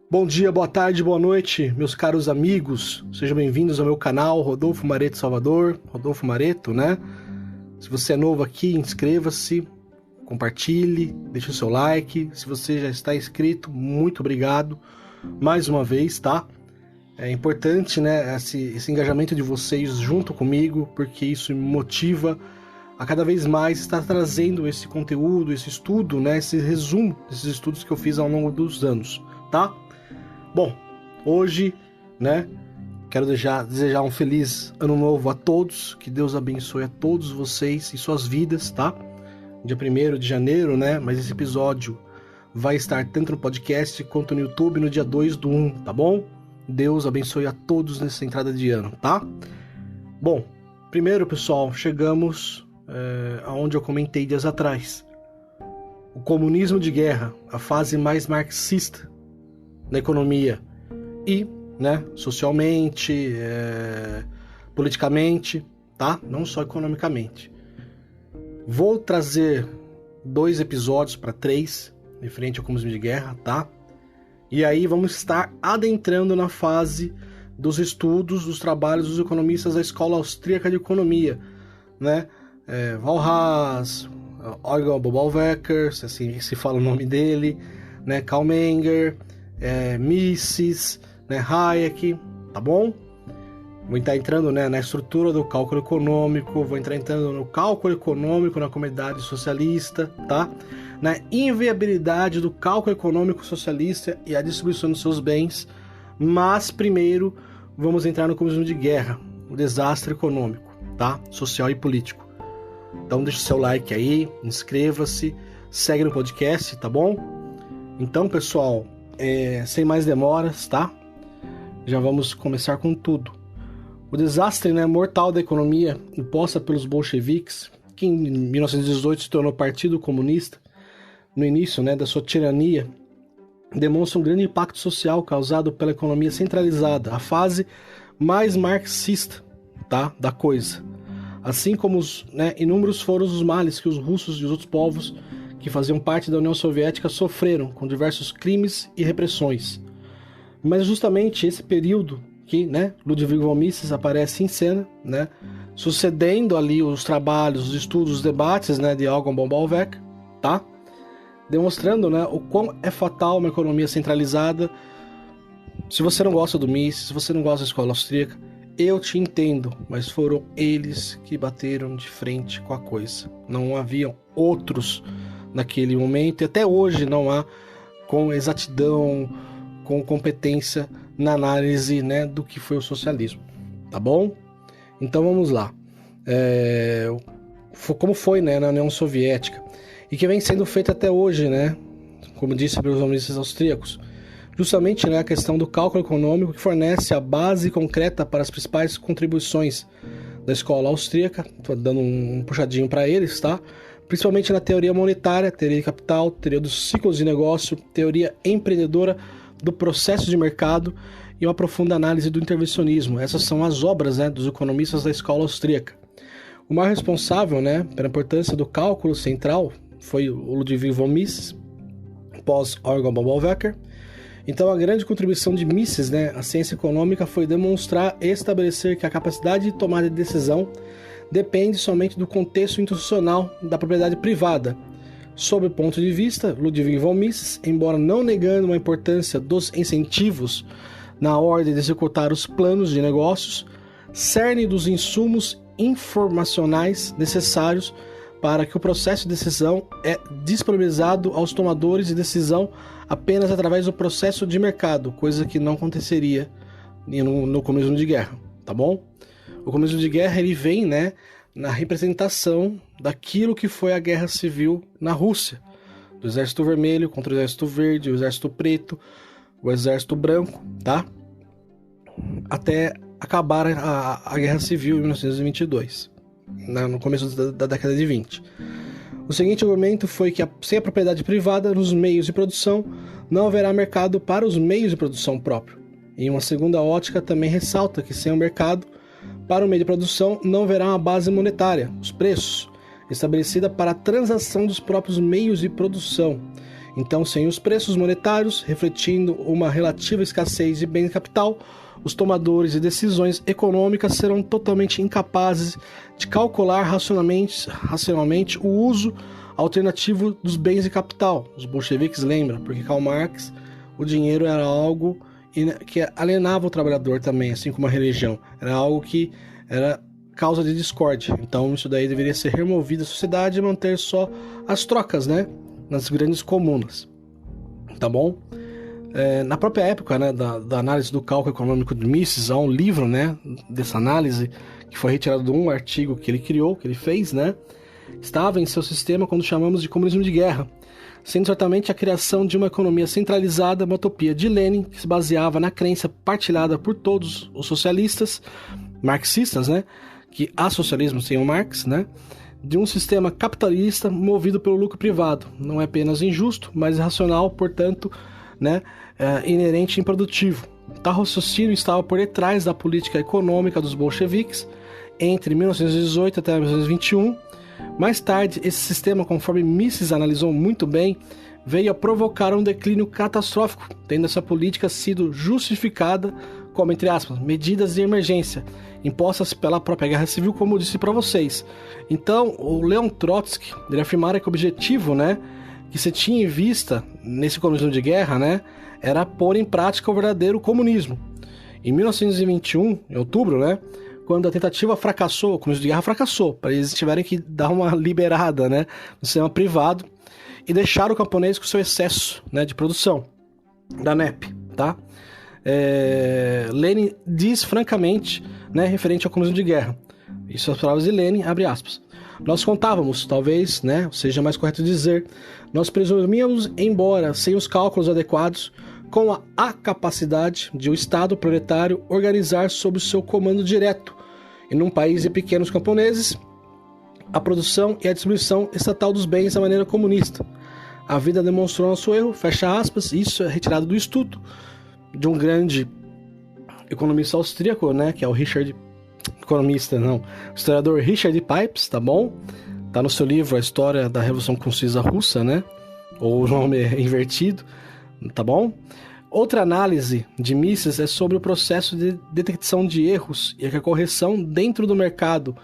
Bom dia, boa tarde, boa noite, meus caros amigos. Sejam bem-vindos ao meu canal Rodolfo Mareto Salvador, Rodolfo Mareto, né? Se você é novo aqui, inscreva-se, compartilhe, deixe o seu like. Se você já está inscrito, muito obrigado mais uma vez, tá? É importante, né, esse engajamento de vocês junto comigo, porque isso me motiva a cada vez mais estar trazendo esse conteúdo, esse estudo, né, esse resumo desses estudos que eu fiz ao longo dos anos, tá? Bom, hoje, né, quero desejar um feliz ano novo a todos, que Deus abençoe a todos vocês e suas vidas, tá? Dia 1º de janeiro, né, mas esse episódio vai estar tanto no podcast quanto no YouTube no dia 2/1, tá bom? Deus abençoe a todos nessa entrada de ano, tá? Bom, primeiro, pessoal, chegamos aonde eu comentei dias atrás. O comunismo de guerra, a fase mais marxista da economia e, né, socialmente, politicamente, tá? Não só economicamente. Vou trazer 2 episódios para 3, referente ao comunismo de guerra, tá? E aí vamos estar adentrando na fase dos estudos, dos trabalhos dos economistas da Escola Austríaca de Economia, né? Walras, Eugen Bobelwecker, se assim se fala o nome dele, né? Karl Menger, Mises, né? Hayek, tá bom? Vou estar entrando, né, na estrutura do cálculo econômico, vou entrar entrando no cálculo econômico na comunidade socialista, tá? Na inviabilidade do cálculo econômico socialista e a distribuição dos seus bens, mas primeiro vamos entrar no comunismo de guerra, o desastre econômico, tá? Social e político. Então deixa o seu like aí, inscreva-se, segue no podcast, tá bom? Então, pessoal, sem mais demoras, tá? Já vamos começar com tudo. O desastre, né, mortal da economia imposta pelos bolcheviques, que em 1918 se tornou Partido Comunista, no início, né, da sua tirania, demonstra um grande impacto social causado pela economia centralizada, a fase mais marxista, tá, da coisa. Assim como inúmeros foram os males que os russos e os outros povos que faziam parte da União Soviética sofreram com diversos crimes e repressões. Mas é justamente esse período que, né, Ludwig von Mises aparece em cena, né, sucedendo ali os trabalhos, os estudos, os debates, né, de Eugen Bobelwecker, tá? Demonstrando, né, o quão é fatal uma economia centralizada. Se você não gosta do Mises, se você não gosta da escola austríaca, eu te entendo, mas foram eles que bateram de frente com a coisa. Não haviam outros naquele momento, e até hoje não há, com exatidão, com competência na análise, né, do que foi o socialismo, tá bom? Então vamos lá. Como foi, né, na União Soviética, e que vem sendo feito até hoje, né, como disse pelos comunistas austríacos, justamente, né, a questão do cálculo econômico que fornece a base concreta para as principais contribuições da escola austríaca. Tô dando um puxadinho para eles, tá? Principalmente na teoria monetária, teoria de capital, teoria dos ciclos de negócio, teoria empreendedora do processo de mercado e uma profunda análise do intervencionismo. Essas são as obras, né, dos economistas da escola austríaca. O maior responsável, né, pela importância do cálculo central foi o Ludwig von Mises, pós Eugen Bobelwecker. Então, a grande contribuição de Mises, né, à ciência econômica foi demonstrar e estabelecer que a capacidade de tomada de decisão depende somente do contexto institucional da propriedade privada. Sob o ponto de vista, Ludwig von Mises, embora não negando a importância dos incentivos na ordem de executar os planos de negócios, cerne dos insumos informacionais necessários para que o processo de decisão é disponibilizado aos tomadores de decisão apenas através do processo de mercado, coisa que não aconteceria no comunismo de guerra, tá bom? O comunismo de guerra, ele vem, né, na representação daquilo que foi a guerra civil na Rússia, do exército vermelho contra o exército verde, o exército preto, o exército branco, tá? Até acabar a guerra civil em 1922, no começo da década de 20. O seguinte argumento foi que sem a propriedade privada nos meios de produção, não haverá mercado para os meios de produção próprio. Em uma segunda ótica também ressalta que sem o mercado para o meio de produção não haverá uma base monetária, os preços, estabelecida para a transação dos próprios meios de produção. Então, sem os preços monetários, refletindo uma relativa escassez de bens de capital, os tomadores de decisões econômicas serão totalmente incapazes de calcular racionalmente o uso alternativo dos bens de capital. Os bolcheviques lembram, porque Karl Marx, o dinheiro era algo que alienava o trabalhador também, assim como a religião. Era algo que era causa de discórdia. Então isso daí deveria ser removido da sociedade e manter só as trocas, né, nas grandes comunas. Tá bom? Na própria época, né, da análise do cálculo econômico de Mises, há um livro, né, dessa análise que foi retirado de um artigo que ele criou, que ele fez, né, estava em seu sistema quando chamamos de comunismo de guerra, sendo certamente a criação de uma economia centralizada, uma utopia de Lenin, que se baseava na crença partilhada por todos os socialistas, marxistas, né, que há socialismo sem o Marx, né, de um sistema capitalista movido pelo lucro privado. Não é apenas injusto, mas irracional, portanto, né, inerente e improdutivo. Tal raciocínio estava por detrás da política econômica dos bolcheviques entre 1918 até 1921. Mais tarde, esse sistema, conforme Mises analisou muito bem, veio a provocar um declínio catastrófico, tendo essa política sido justificada como, entre aspas, medidas de emergência, impostas pela própria Guerra Civil, como eu disse para vocês. Então, o Leon Trotsky, ele afirmara que o objetivo, né, que se tinha em vista nesse comunismo de guerra, né, era pôr em prática o verdadeiro comunismo. Em 1921, em outubro, né, quando a tentativa fracassou, o comunismo de guerra fracassou, para eles tiverem que dar uma liberada, né, no sistema privado e deixar o camponês com seu excesso, né, de produção da NEP, tá? Lenin diz francamente, né, referente ao comunismo de guerra, isso as palavras de Lenin, abre aspas, nós contávamos, talvez, né, seja mais correto dizer, nós presumíamos, embora sem os cálculos adequados, com a capacidade de o Estado proletário organizar sob o seu comando direto, e num país de pequenos camponeses, a produção e a distribuição estatal dos bens da maneira comunista. A vida demonstrou nosso erro, fecha aspas, isso é retirado do estudo de um grande economista austríaco, né, que é o historiador Richard Pipes, tá bom? Tá no seu livro A História da Revolução Concisa Russa, né? Ou o nome é invertido, tá bom? Outra análise de Mises é sobre o processo de detecção de erros e a correção dentro do mercado,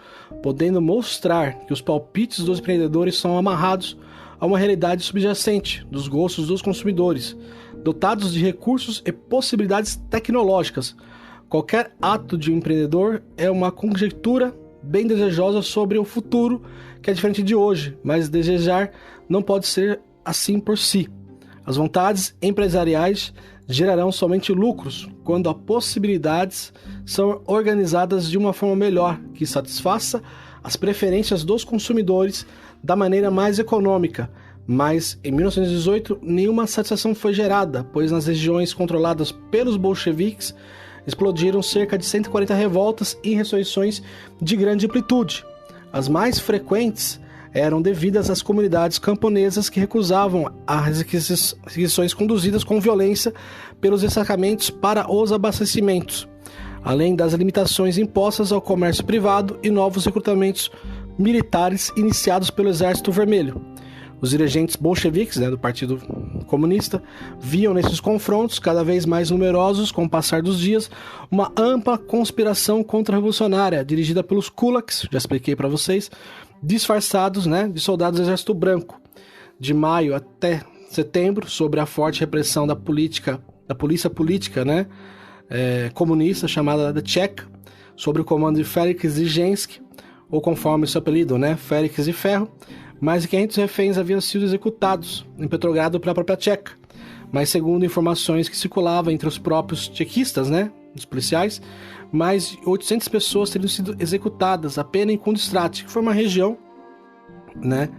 podendo mostrar que os palpites dos empreendedores são amarrados a uma realidade subjacente dos gostos dos consumidores, dotados de recursos e possibilidades tecnológicas. Qualquer ato de um empreendedor é uma conjectura bem desejosa sobre o futuro, que é diferente de hoje, mas desejar não pode ser assim por si. As vontades empresariais gerarão somente lucros quando as possibilidades são organizadas de uma forma melhor, que satisfaça as preferências dos consumidores da maneira mais econômica. Mas, em 1918, nenhuma satisfação foi gerada, pois nas regiões controladas pelos bolcheviques explodiram cerca de 140 revoltas e insurreições de grande amplitude. As mais frequentes eram devidas às comunidades camponesas que recusavam as requisições conduzidas com violência pelos destacamentos para os abastecimentos, além das limitações impostas ao comércio privado e novos recrutamentos militares iniciados pelo Exército Vermelho. Os dirigentes bolcheviques, né, do Partido Comunista, viam nesses confrontos, cada vez mais numerosos com o passar dos dias, uma ampla conspiração contra-revolucionária, dirigida pelos kulaks, já expliquei para vocês, disfarçados, né, de soldados do Exército Branco. De maio até setembro, sobre a forte repressão da polícia política, né, comunista, chamada da Tcheca, sobre o comando de Félix Dzerzhinsky, ou conforme seu apelido, né, Félix de Ferro, mais de 500 reféns haviam sido executados em Petrogrado pela própria Tcheca. Mas segundo informações que circulavam entre os próprios tchequistas, né, os policiais, mais de 800 pessoas teriam sido executadas apenas em Kundstrat, que foi uma região, né,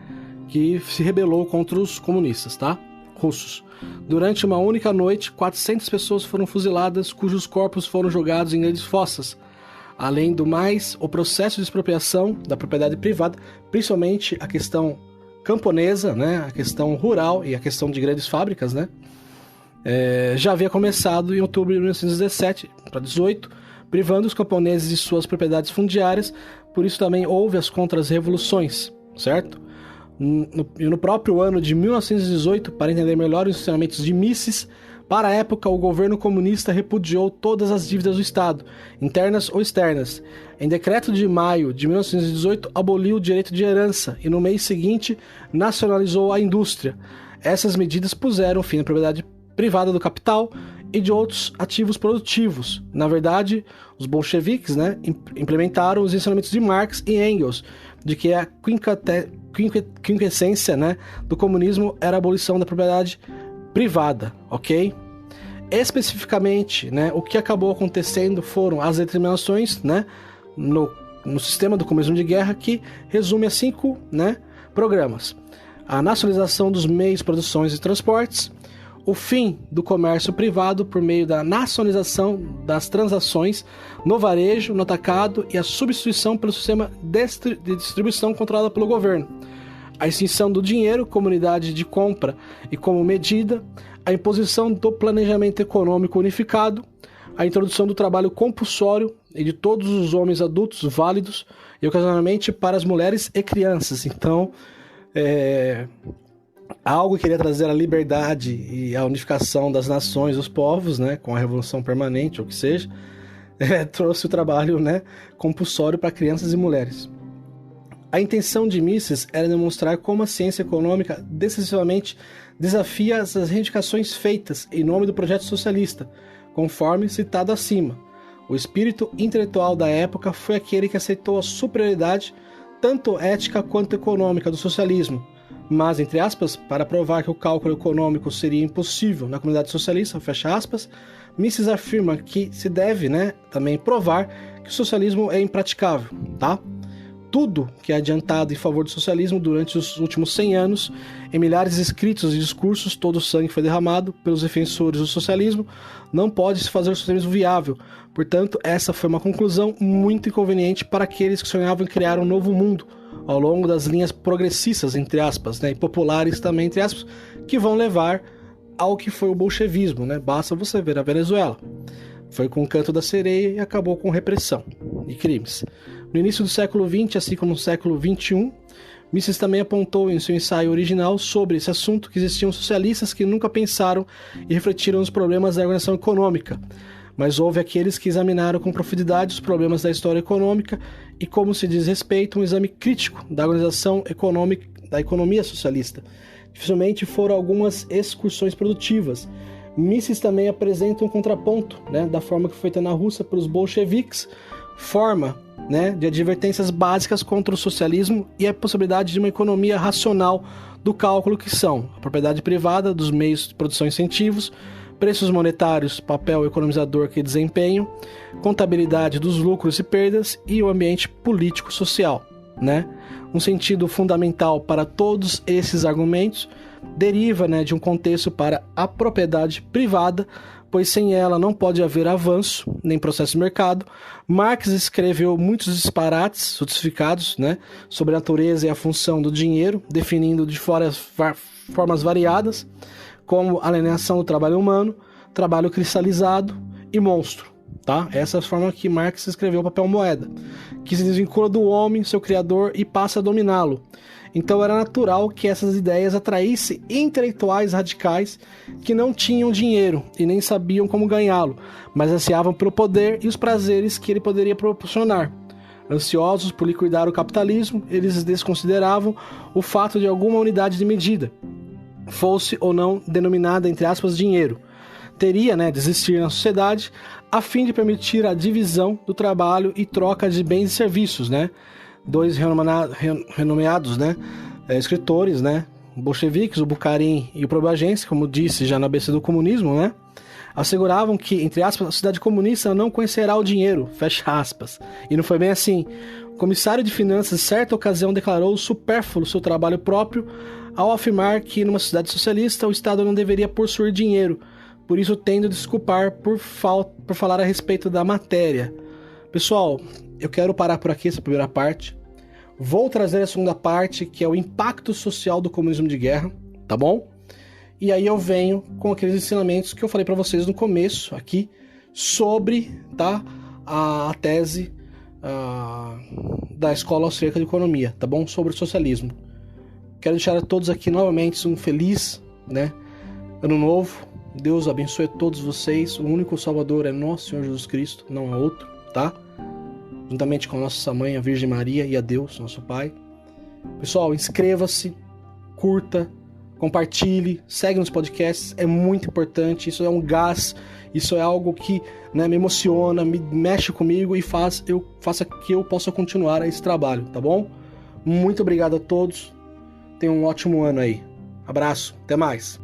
que se rebelou contra os comunistas, tá, russos. Durante uma única noite, 400 pessoas foram fuziladas, cujos corpos foram jogados em grandes fossas. Além do mais, o processo de expropriação da propriedade privada, principalmente a questão camponesa, né, a questão rural e a questão de grandes fábricas, né, já havia começado em outubro de 1917 para 18, privando os camponeses de suas propriedades fundiárias. Por isso também houve as contra-revoluções, certo? No próprio ano de 1918, para entender melhor os ensinamentos de Mises, para a época, o governo comunista repudiou todas as dívidas do Estado, internas ou externas. Em decreto de maio de 1918, aboliu o direito de herança e, no mês seguinte, nacionalizou a indústria. Essas medidas puseram fim à propriedade privada do capital e de outros ativos produtivos. Na verdade, os bolcheviques, implementaram os ensinamentos de Marx e Engels, de que a quintessência, do comunismo era a abolição da propriedade privada, ok? Especificamente, o que acabou acontecendo foram as determinações, no sistema do comunismo de guerra, que resume a 5, programas: a nacionalização dos meios de produção e transportes, o fim do comércio privado por meio da nacionalização das transações no varejo, no atacado e a substituição pelo sistema de distribuição controlado pelo governo, a extinção do dinheiro como unidade de compra e como medida, a imposição do planejamento econômico unificado, a introdução do trabalho compulsório e de todos os homens adultos válidos e ocasionalmente para as mulheres e crianças. Então, algo que queria trazer a liberdade e a unificação das nações, dos povos, com a Revolução Permanente, ou o que seja, trouxe o trabalho compulsório para crianças e mulheres. A intenção de Mises era demonstrar como a ciência econômica decisivamente desafia as reivindicações feitas em nome do projeto socialista, conforme citado acima. O espírito intelectual da época foi aquele que aceitou a superioridade, tanto ética quanto econômica, do socialismo, mas, entre aspas, para provar que o cálculo econômico seria impossível na comunidade socialista, fecha aspas, Mises afirma que se deve, também provar que o socialismo é impraticável, tá? Tudo que é adiantado em favor do socialismo durante os últimos 100 anos, em milhares de escritos e discursos, todo o sangue foi derramado pelos defensores do socialismo, não pode se fazer o socialismo viável. Portanto, essa foi uma conclusão muito inconveniente para aqueles que sonhavam em criar um novo mundo, ao longo das linhas progressistas, entre aspas, e populares também, entre aspas, que vão levar ao que foi o bolchevismo, Basta você ver a Venezuela. Foi com o canto da sereia e acabou com repressão e crimes. No início do século XX, assim como no século XXI, Mises também apontou em seu ensaio original sobre esse assunto que existiam socialistas que nunca pensaram e refletiram nos problemas da organização econômica, mas houve aqueles que examinaram com profundidade os problemas da história econômica e como se diz respeito um exame crítico da organização econômica, da economia socialista. Dificilmente foram algumas excursões produtivas. Mises também apresenta um contraponto, da forma que foi feita na Rússia pelos bolcheviques, forma, de advertências básicas contra o socialismo e a possibilidade de uma economia racional do cálculo, que são a propriedade privada dos meios de produção e incentivos, preços monetários, papel economizador que desempenham, contabilidade dos lucros e perdas e o ambiente político-social, Um sentido fundamental para todos esses argumentos deriva, de um contexto para a propriedade privada, pois sem ela não pode haver avanço, nem processo de mercado. Marx escreveu muitos disparates justificados, sobre a natureza e a função do dinheiro, definindo de formas variadas, como alienação do trabalho humano, trabalho cristalizado e monstro. Tá? Essa é a forma que Marx escreveu o papel moeda, que se desvincula do homem, seu criador, e passa a dominá-lo. Então era natural que essas ideias atraíssem intelectuais radicais que não tinham dinheiro e nem sabiam como ganhá-lo, mas ansiavam pelo poder e os prazeres que ele poderia proporcionar. Ansiosos por liquidar o capitalismo, eles desconsideravam o fato de alguma unidade de medida, fosse ou não denominada, entre aspas, dinheiro, teria de existir na sociedade a fim de permitir a divisão do trabalho e troca de bens e serviços, Dois renomeados, escritores, bolcheviques, o Bukharin e o Preobrazhensky, como disse já na ABC do comunismo, asseguravam que, entre aspas, a sociedade comunista não conhecerá o dinheiro, fecha aspas. E não foi bem assim. O comissário de finanças, em certa ocasião, declarou supérfluo seu trabalho próprio ao afirmar que, numa sociedade socialista, o Estado não deveria possuir dinheiro, por isso tendo a desculpar por falar a respeito da matéria. Pessoal, eu quero parar por aqui essa primeira parte. Vou trazer a segunda parte, que é o impacto social do comunismo de guerra, tá bom? E aí eu venho com aqueles ensinamentos que eu falei para vocês no começo aqui, sobre a tese da Escola Austríaca de Economia, tá bom? Sobre o socialismo. Quero deixar a todos aqui novamente um feliz, né, ano novo. Deus abençoe a todos vocês. O único Salvador é nosso Senhor Jesus Cristo, não há outro, tá? Juntamente com a nossa mãe, a Virgem Maria, e a Deus, nosso Pai. Pessoal, inscreva-se, curta, compartilhe, segue nos podcasts, é muito importante. Isso é um gás, isso é algo que, né, me emociona, me mexe comigo e faça que eu possa continuar esse trabalho, tá bom? Muito obrigado a todos, tenham um ótimo ano aí. Abraço, até mais!